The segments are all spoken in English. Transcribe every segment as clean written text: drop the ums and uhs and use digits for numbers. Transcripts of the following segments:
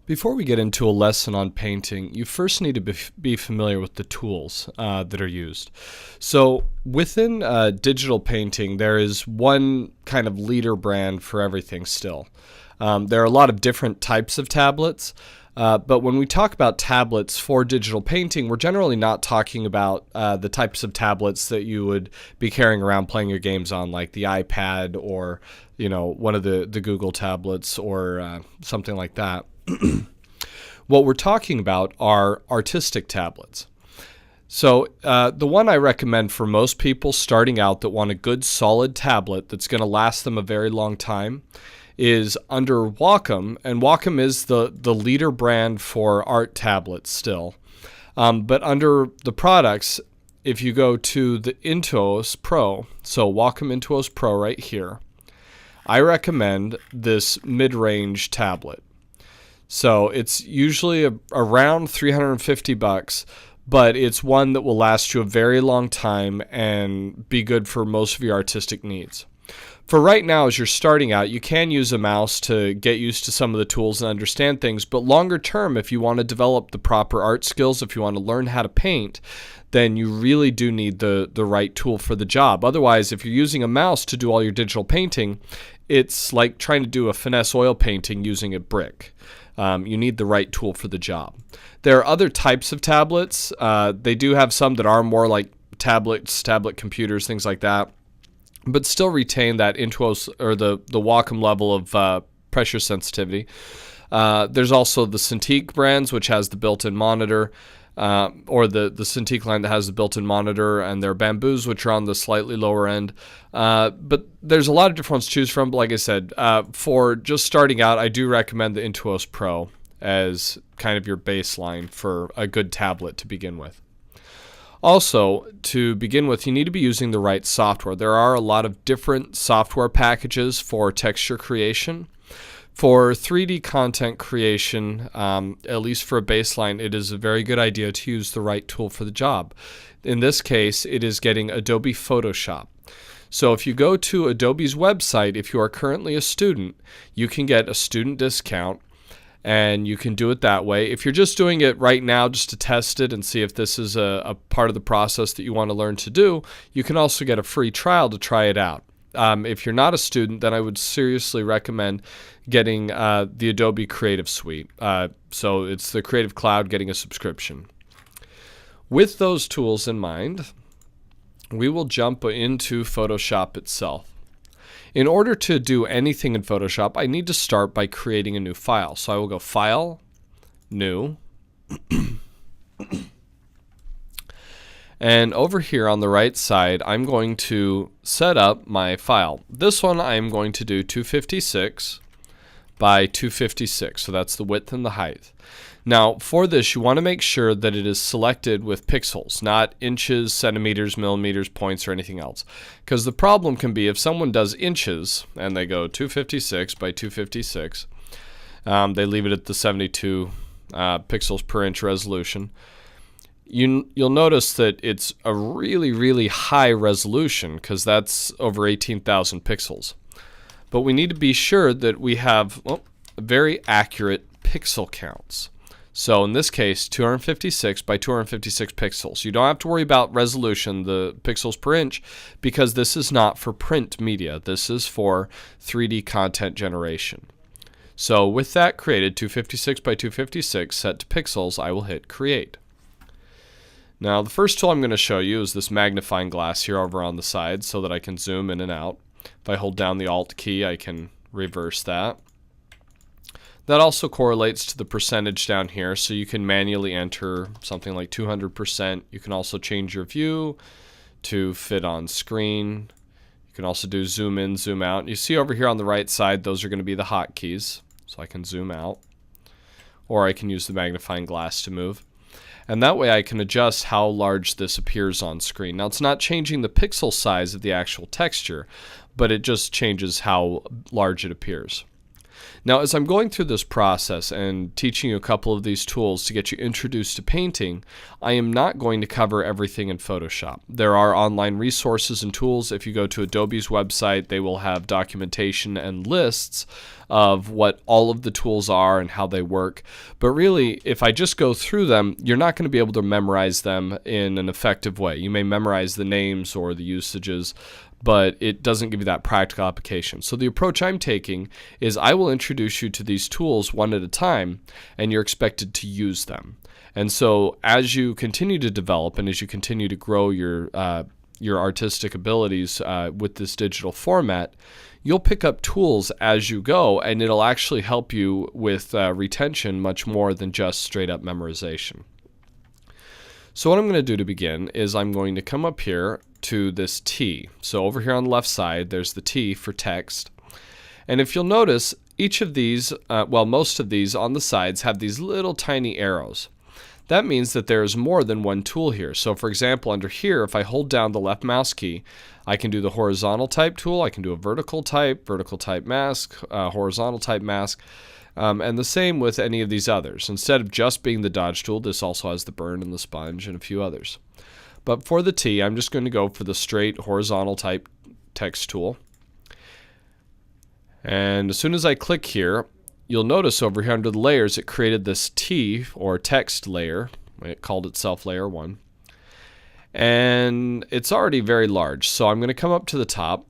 Before we get into a lesson on painting, you first need to be familiar with the tools that are used. So within digital painting, there is one kind of leader brand for everything still. There are a lot of different types of tablets, but when we talk about tablets for digital painting, we're generally not talking about the types of tablets that you would be carrying around playing your games on, like the iPad or one of the Google tablets or something like that. What we're talking about are artistic tablets. So the one I recommend for most people starting out that want a good solid tablet that's going to last them a very long time is under Wacom, and Wacom is the leader brand for art tablets still. But under the products, if you go to the Intuos Pro, so Wacom Intuos Pro right here, I recommend this mid-range tablet. So it's usually around $350, but it's one that will last you a very long time and be good for most of your artistic needs. For right now, as you're starting out, you can use a mouse to get used to some of the tools and understand things, but longer term, if you want to develop the proper art skills, if you want to learn how to paint, then you really do need the right tool for the job. Otherwise, if you're using a mouse to do all your digital painting, it's like trying to do a finesse oil painting using a brick. You need the right tool for the job. There are other types of tablets. They do have some that are more like tablets, tablet computers, things like that, but still retain that Intuos or the Wacom level of pressure sensitivity. There's also the Cintiq brands, which has the built-in monitor, or the Cintiq line that has the built-in monitor, and there are Bamboos, which are on the slightly lower end. But there's a lot of different ones to choose from. But like I said, for just starting out, I do recommend the Intuos Pro as kind of your baseline for a good tablet to begin with. Also, to begin with, you need to be using the right software. There are a lot of different software packages for texture creation. For 3D content creation, at least for a baseline, it is a very good idea to use the right tool for the job. In this case, it is getting Adobe Photoshop. So if you go to Adobe's website, if you are currently a student, you can get a student discount, and you can do it that way. If you're just doing it right now just to test it and see if this is a part of the process that you want to learn to do, you can also get a free trial to try it out. If you're not a student, then I would seriously recommend getting the Adobe Creative Suite. So it's the Creative Cloud, getting a subscription. With those tools in mind, we will jump into Photoshop itself. In order to do anything in Photoshop, I need to start by creating a new file. So I will go File, New. And over here on the right side, I'm going to set up my file. This one I'm going to do 256 by 256. So that's the width and the height. Now for this, you want to make sure that it is selected with pixels, not inches, centimeters, millimeters, points, or anything else. Because the problem can be if someone does inches and they go 256 by 256, they leave it at the 72 pixels per inch resolution. You'll notice that it's a really high resolution because that's over 18,000 pixels. But we need to be sure that we have very accurate pixel counts. So in this case, 256 by 256 pixels. You don't have to worry about resolution, the pixels per inch, because this is not for print media. This is for 3D content generation. So with that created, 256 by 256 set to pixels, I will hit Create. Now the first tool I'm going to show you is this magnifying glass here over on the side so that I can zoom in and out. If I hold down the Alt key, I can reverse that. That also correlates to the percentage down here, so you can manually enter something like 200%. You can also change your view to fit on screen. You can also do zoom in, zoom out. You see over here on the right side, those are going to be the hotkeys. So I can zoom out, or I can use the magnifying glass to move. And that way I can adjust how large this appears on screen. Now it's not changing the pixel size of the actual texture, but it just changes how large it appears. Now, as I'm going through this process and teaching you a couple of these tools to get you introduced to painting, I am not going to cover everything in Photoshop. There are online resources and tools. If you go to Adobe's website, they will have documentation and lists of what all of the tools are and how they work. But really, if I just go through them, you're not going to be able to memorize them in an effective way. You may memorize the names or the usages, but it doesn't give you that practical application. So the approach I'm taking is I will introduce you to these tools one at a time, and you're expected to use them. And so as you continue to develop and as you continue to grow your artistic abilities with this digital format, you'll pick up tools as you go, and it'll actually help you with retention much more than just straight up memorization. So what I'm going to do to begin is I'm going to come up here to this T. So over here on the left side, there's the T for text. And if you'll notice, each of these, most of these on the sides have these little tiny arrows. That means that there's more than one tool here. So for example, under here, if I hold down the left mouse key, I can do the horizontal type tool, I can do a vertical type mask, horizontal type mask, and the same with any of these others. Instead of just being the dodge tool, this also has the burn and the sponge and a few others. But for the T, I'm just going to go for the straight horizontal type text tool. And as soon as I click here, you'll notice over here under the layers, it created this T or text layer. It called itself layer 1. And it's already very large. So I'm going to come up to the top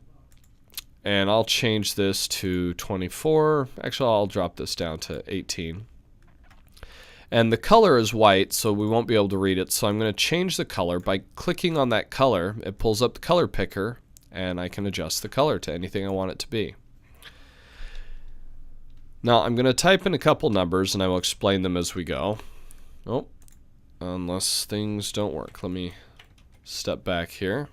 and I'll change this to 24. Actually, I'll drop this down to 18. And the color is white, so we won't be able to read it. So I'm going to change the color by clicking on that color. It pulls up the color picker and I can adjust the color to anything I want it to be. Now I'm going to type in a couple numbers and I will explain them as we go. Oh, unless things don't work. Let me step back here.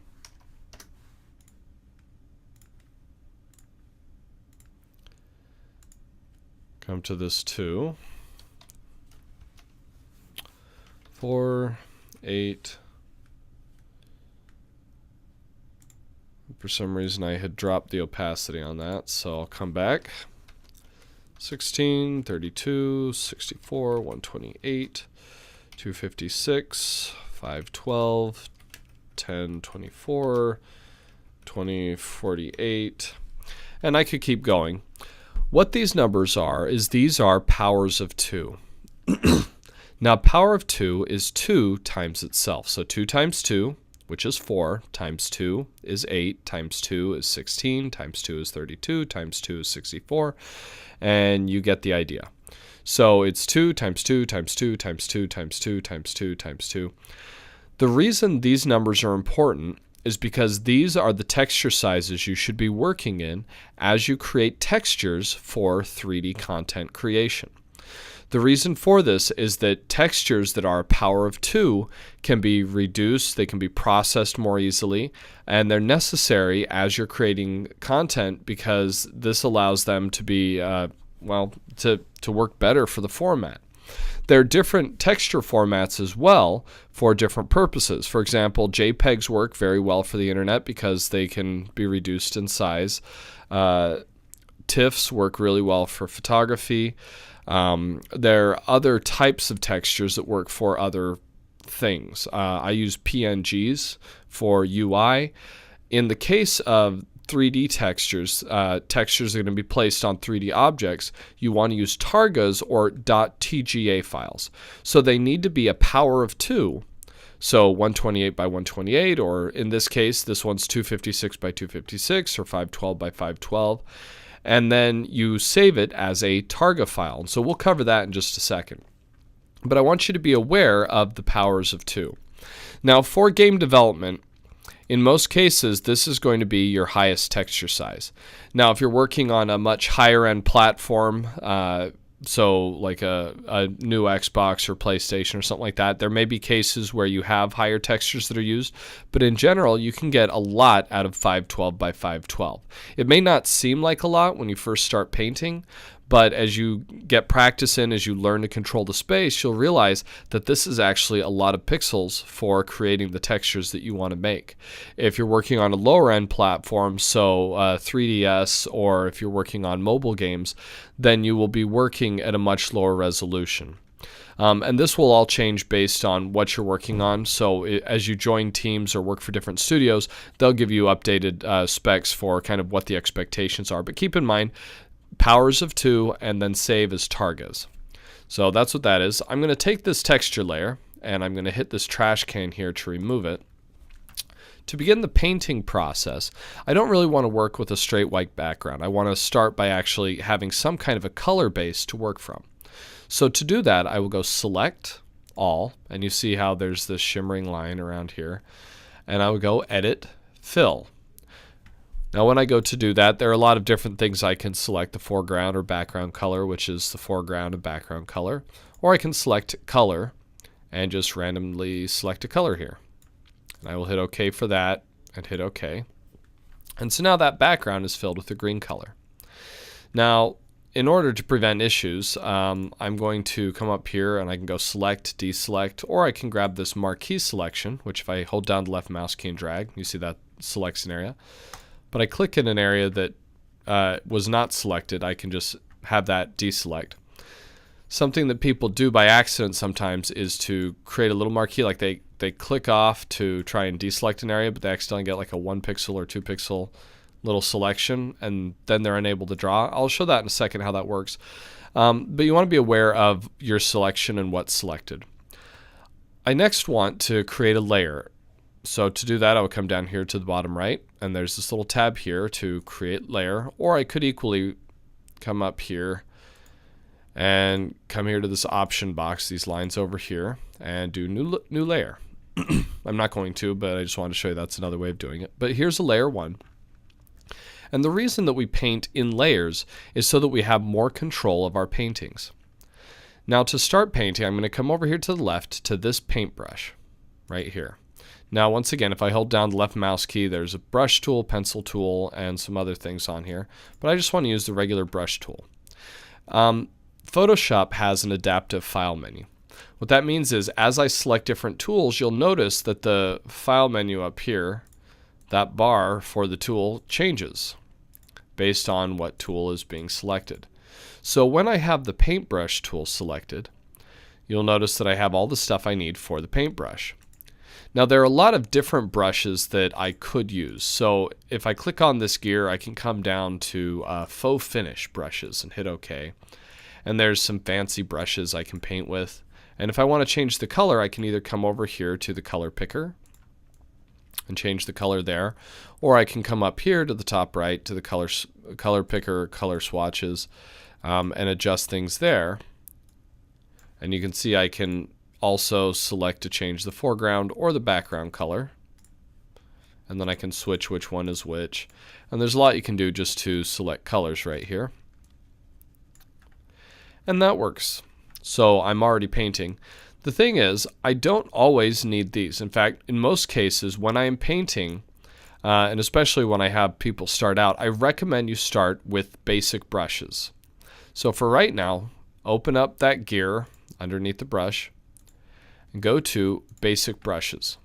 Come to this 2, 4, 8. For some reason I had dropped the opacity on that, so I'll come back. 16, 32, 64, 128, 256, 512, 1024, 2048, and I could keep going. What these numbers are is these are powers of 2. Now power of 2 is 2 times itself. So 2 times 2, which is 4, times 2 is 8, times 2 is 16, times 2 is 32, times 2 is 64, and you get the idea. So it's 2 times 2 times 2 times 2 times 2 times 2 times 2. The reason these numbers are important is because these are the texture sizes you should be working in as you create textures for 3D content creation. The reason for this is that textures that are a power of 2 can be reduced, they can be processed more easily, and they're necessary as you're creating content because this allows them to be, to work better for the format. There are different texture formats as well for different purposes. For example, JPEGs work very well for the internet because they can be reduced in size. TIFFs work really well for photography. There are other types of textures that work for other things. I use PNGs for UI. In the case of 3D textures, textures are going to be placed on 3D objects, you want to use targas or .tga files. So they need to be a power of 2. So 128 by 128, or in this case, this one's 256 by 256, or 512 by 512. And then you save it as a targa file. So we'll cover that in just a second. But I want you to be aware of the powers of 2. Now, for game development, in most cases, this is going to be your highest texture size. Now, if you're working on a much higher end platform, so like a new Xbox or PlayStation or something like that, there may be cases where you have higher textures that are used, but in general, you can get a lot out of 512 by 512. It may not seem like a lot when you first start painting, But as you get practice in, as you learn to control the space, you'll realize that this is actually a lot of pixels for creating the textures that you want to make. If you're working on a lower end platform, so 3DS, or if you're working on mobile games, then you will be working at a much lower resolution. And this will all change based on what you're working on. So as you join teams or work for different studios, they'll give you updated specs for kind of what the expectations are. But keep in mind, powers of 2 and then save as targas. So that's what that is. I'm going to take this texture layer and I'm going to hit this trash can here to remove it. To begin the painting process, I don't really want to work with a straight white background. I want to start by actually having some kind of a color base to work from. So to do that, I will go select all, and you see how there's this shimmering line around here, and I will go edit, fill. Now when I go to do that, there are a lot of different things I can select: the foreground or background color, which is the foreground and background color, or I can select color and just randomly select a color here. And I will hit OK for that and hit OK. And so now that background is filled with the green color. Now, in order to prevent issues, I'm going to come up here and I can go select, deselect, or I can grab this marquee selection, which if I hold down the left mouse key and drag, you see that selects an area. But I click in an area that was not selected, I can just have that deselect. Something that people do by accident sometimes is to create a little marquee, like they click off to try and deselect an area, but they accidentally get like a 1 pixel or 2 pixel little selection, and then they're unable to draw. I'll show that in a second how that works. But you want to be aware of your selection and what's selected. I next want to create a layer. So to do that, I would come down here to the bottom right, and there's this little tab here to create layer, or I could equally come up here and come here to this option box, these lines over here, and do new layer. I'm not going to, but I just wanted to show you that's another way of doing it. But here's a layer 1. And the reason that we paint in layers is so that we have more control of our paintings. Now to start painting, I'm going to come over here to the left to this paintbrush right here. Now once again, if I hold down the left mouse key, there's a brush tool, pencil tool, and some other things on here. But I just want to use the regular brush tool. Photoshop has an adaptive file menu. What that means is as I select different tools, you'll notice that the file menu up here, that bar for the tool, changes based on what tool is being selected. So when I have the paintbrush tool selected, you'll notice that I have all the stuff I need for the paintbrush. Now there are a lot of different brushes that I could use. So if I click on this gear, I can come down to faux finish brushes and hit OK. And there's some fancy brushes I can paint with. And if I want to change the color, I can either come over here to the color picker and change the color there, or I can come up here to the top right to the color picker, color swatches, and adjust things there. And you can see I can also select to change the foreground or the background color, and then I can switch which one is which. And there's a lot you can do just to select colors right here, and that works. So I'm already painting. The thing is, I don't always need these. In fact, in most cases, when I am painting, and especially when I have people start out, I recommend you start with basic brushes. So for right now, open up that gear underneath the brush and go to basic brushes.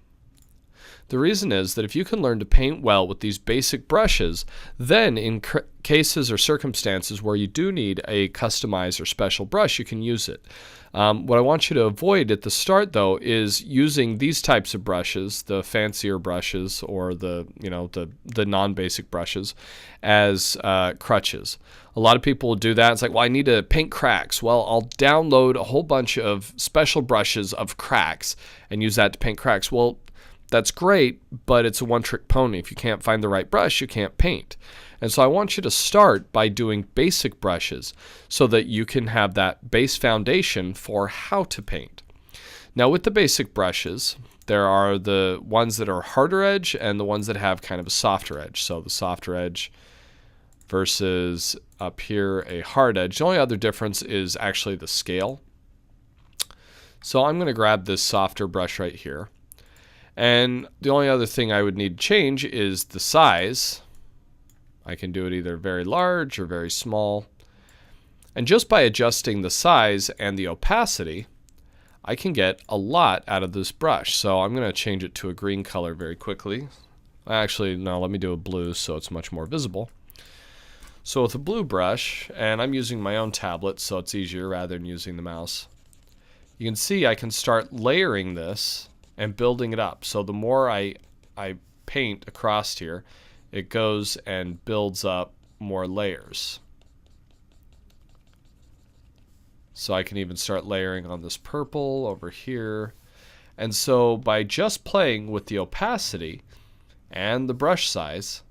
The reason is that if you can learn to paint well with these basic brushes, then in cases or circumstances where you do need a customized or special brush, you can use it. What I want you to avoid at the start, though, is using these types of brushes, the fancier brushes or the non-basic brushes, as crutches. A lot of people will do that. It's like, well, I need to paint cracks. Well, I'll download a whole bunch of special brushes of cracks and use that to paint cracks. Well, that's great, but it's a one-trick pony. If you can't find the right brush, you can't paint. And so I want you to start by doing basic brushes so that you can have that base foundation for how to paint. Now with the basic brushes, there are the ones that are harder edge and the ones that have kind of a softer edge. So the softer edge versus up here a hard edge. The only other difference is actually the scale. So I'm going to grab this softer brush right here. And the only other thing I would need to change is the size. I can do it either very large or very small. And just by adjusting the size and the opacity, I can get a lot out of this brush. So I'm going to change it to a green color very quickly. Actually, no, let me do a blue so it's much more visible. So with a blue brush, and I'm using my own tablet so it's easier rather than using the mouse, you can see I can start layering this and building it up. So the more I paint across here, it goes and builds up more layers. So I can even start layering on this purple over here. And so by just playing with the opacity and the brush size,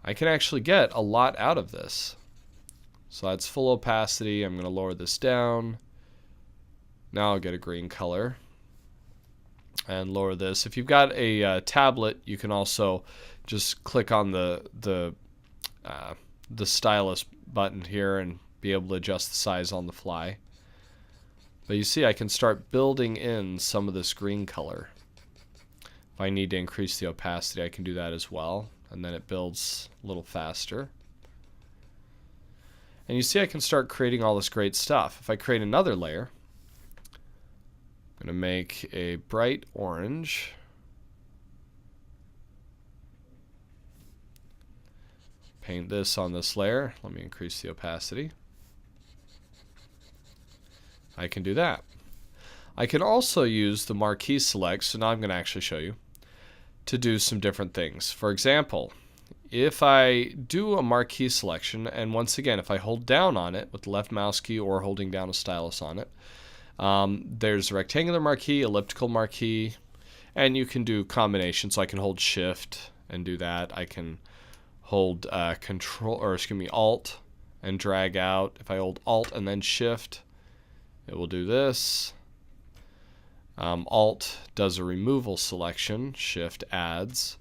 I can actually get a lot out of this. So that's full opacity. I'm going to lower this down. Now I'll get a green color and lower this. If you've got a tablet, you can also just click on the stylus button here and be able to adjust the size on the fly. But you see I can start building in some of this green color. If I need to increase the opacity, I can do that as well. And then it builds a little faster. And you see I can start creating all this great stuff. If I create another layer, I'm going to make a bright orange. Paint this on this layer. Let me increase the opacity. I can do that. I can also use the marquee select, so now I'm going to actually show you, to do some different things. For example, if I do a marquee selection, and once again, if I hold down on it with the left mouse key or holding down a stylus on it, there's a rectangular marquee, elliptical marquee, and you can do combinations. So I can hold Shift and do that. I can hold Alt and drag out. If I hold Alt and then Shift, it will do this. Alt does a removal selection. Shift adds.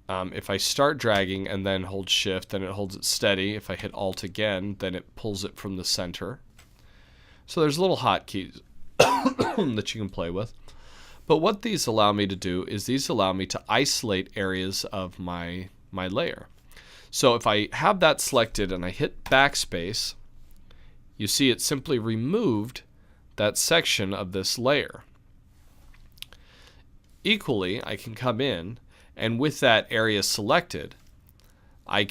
If I start dragging and then hold Shift, then it holds it steady. If I hit Alt again, then it pulls it from the center. So there's little hotkeys that you can play with. But what these allow me to do is these allow me to isolate areas of my layer. So if I have that selected and I hit backspace, you see it simply removed that section of this layer. Equally, I can come in and with that area selected, I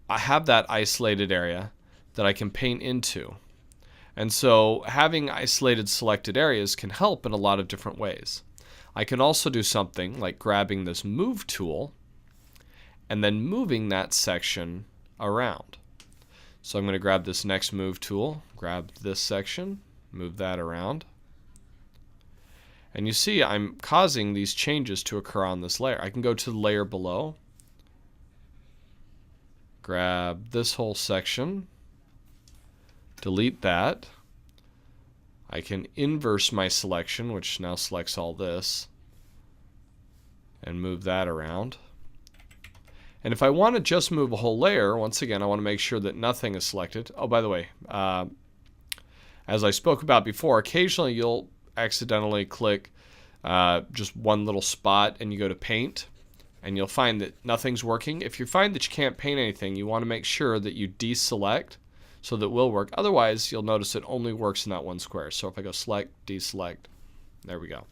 have that isolated area that I can paint into. And so having isolated selected areas can help in a lot of different ways. I can also do something like grabbing this Move tool and then moving that section around. So I'm going to grab this next Move tool, grab this section, move that around. And you see I'm causing these changes to occur on this layer. I can go to the layer below, grab this whole section, delete that. I can inverse my selection, which now selects all this, and move that around. And if I want to just move a whole layer, once again, I want to make sure that nothing is selected. Oh, by the way, as I spoke about before, occasionally you'll accidentally click just one little spot and you go to paint and you'll find that nothing's working. If you find that you can't paint anything, you want to make sure that you deselect so that it will work. Otherwise, you'll notice it only works in that one square. So if I go select, deselect, there we go.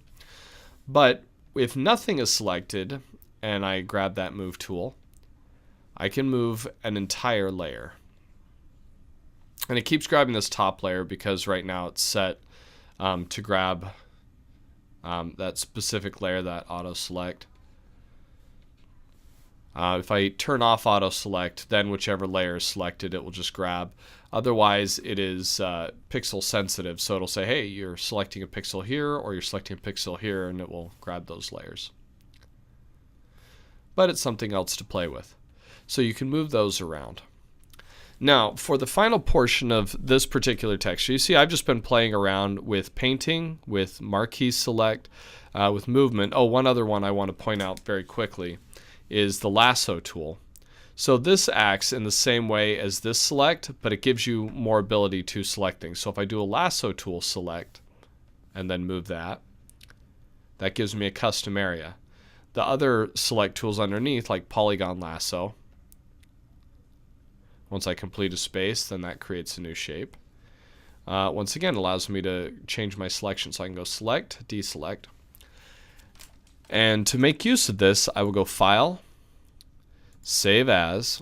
But if nothing is selected and I grab that Move tool, I can move an entire layer. And it keeps grabbing this top layer because right now it's set to grab that specific layer, that auto select. If I turn off auto select, then whichever layer is selected, it will just grab. Otherwise, it is pixel sensitive, so it'll say, hey, you're selecting a pixel here or you're selecting a pixel here, and it will grab those layers. But it's something else to play with. So you can move those around. Now, for the final portion of this particular texture, you see I've just been playing around with painting, with marquee select, with movement. Oh, one other one I want to point out very quickly is the lasso tool. So this acts in the same way as this select, but it gives you more ability to select things. So if I do a lasso tool select and then move that, that gives me a custom area. The other select tools underneath, like polygon lasso, Once I complete a space, then that creates a new shape. Once again, allows me to change my selection, so I can go select, deselect. And to make use of this, I will go File, Save As,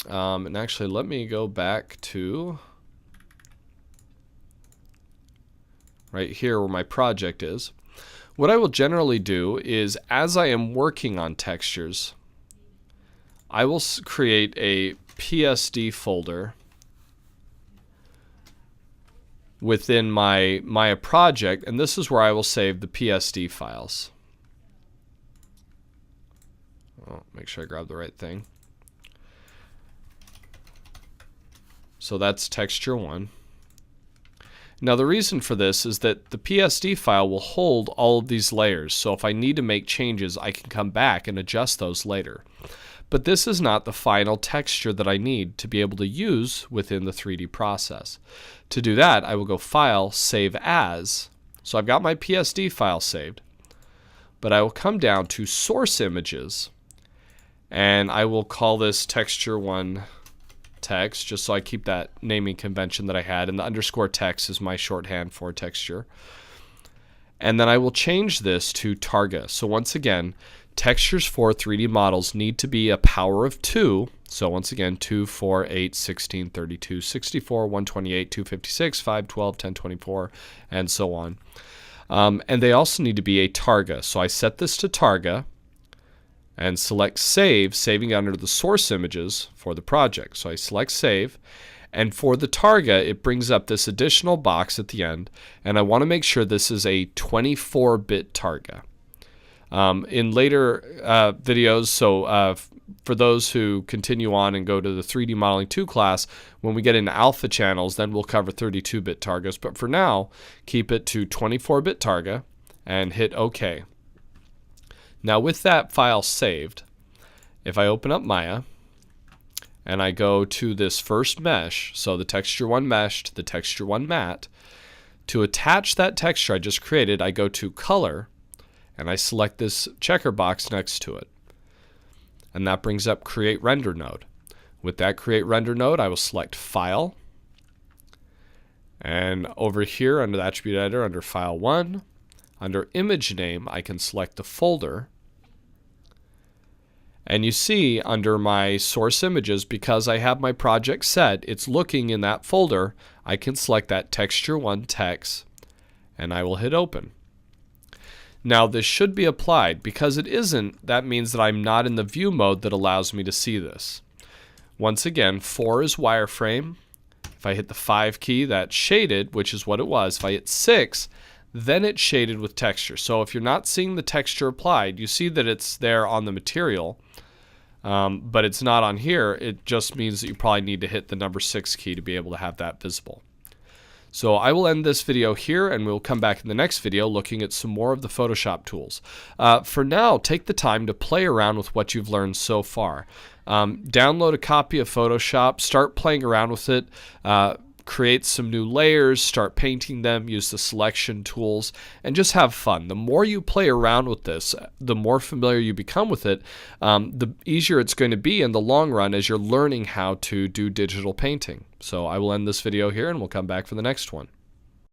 and actually let me go back to right here where my project is. What I will generally do is, as I am working on textures, I will create a PSD folder within my Maya project, and this is where I will save the PSD files. Oh, make sure I grab the right thing. So that's texture 1. Now the reason for this is that the PSD file will hold all of these layers, so if I need to make changes, I can come back and adjust those later. But this is not the final texture that I need to be able to use within the 3D process. To do that, I will go File, Save As. So I've got my PSD file saved, but I will come down to Source Images, and I will call this Texture 1 text, just so I keep that naming convention that I had, and the underscore text is my shorthand for texture. And then I will change this to Targa. So once again, textures for 3D models need to be a power of 2. So once again, 2, 4, 8, 16, 32, 64, 128, 256, 5, 12, 1024, and so on. And they also need to be a Targa. So I set this to Targa and select Save, saving under the source images for the project. So I select Save, and for the Targa, it brings up this additional box at the end, and I want to make sure this is a 24-bit Targa. In later videos, so for those who continue on and go to the 3D Modeling 2 class, when we get into alpha channels, then we'll cover 32-bit Targas. But for now, keep it to 24-bit Targa and hit OK. Now with that file saved, if I open up Maya and I go to this first mesh, so the Texture 1 mesh to the Texture 1 matte, to attach that texture I just created, I go to Color, and I select this checker box next to it. And that brings up Create Render Node. With that Create Render Node, I will select File. And over here under the Attribute Editor, under File 1, under Image Name, I can select the folder. And you see under my source images, because I have my project set, it's looking in that folder, I can select that Texture 1 text, and I will hit Open. Now this should be applied. Because it isn't, that means that I'm not in the view mode that allows me to see this. Once again, 4 is wireframe. If I hit the 5 key, that's shaded, which is what it was. If I hit 6, then it's shaded with texture. So if you're not seeing the texture applied, you see that it's there on the material, but it's not on here. It just means that you probably need to hit the number 6 key to be able to have that visible. So I will end this video here, and we'll come back in the next video looking at some more of the Photoshop tools. For now, take the time to play around with what you've learned so far. Download a copy of Photoshop, start playing around with it, create some new layers, start painting them, use the selection tools, and just have fun. The more you play around with this, the more familiar you become with it, the easier it's going to be in the long run as you're learning how to do digital painting. So I will end this video here, and we'll come back for the next one.